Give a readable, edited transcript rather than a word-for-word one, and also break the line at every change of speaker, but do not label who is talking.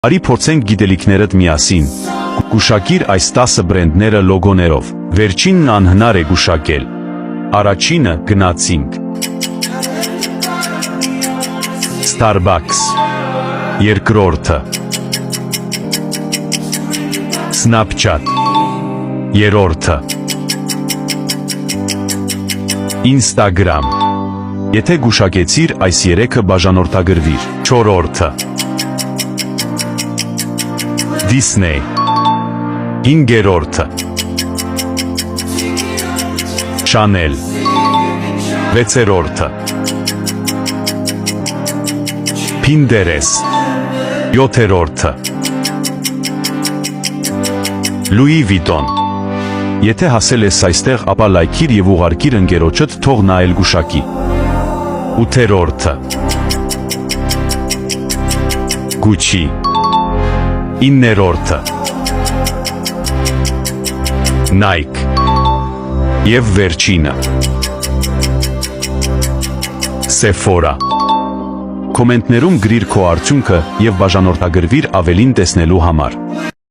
Արի փորձենք գիտելիքներդ միասին։ Գուշակիր այս 10 բրենդները լոգոներով։ Վերջինն անհնար է գուշակել։ Առաջինը գնացինք։ Starbucks։ Երկրորդը Snapchat։ Երրորդը Instagram։ Եթե գուշակեցիր, այս 3-ը բաժանորդագրվիր։ Չորրորդը Disney։ Հինգերորդը Chanel։ Վեցերորդը Pinterest։ Յոթերորդը Louis Vuitton։ Եթե հասել ես այստեղ, ապա լայքիր և ուղարկիր ընկերոջդ, թող նա էլ գուշակի։ Ութերորդը Gucci։ Իններորդը Nike։ Եվ վերջինը Sephora։ Կոմենտներում գրիր քո արդյունքը և բաժանորդագրվիր ավելին տեսնելու համար։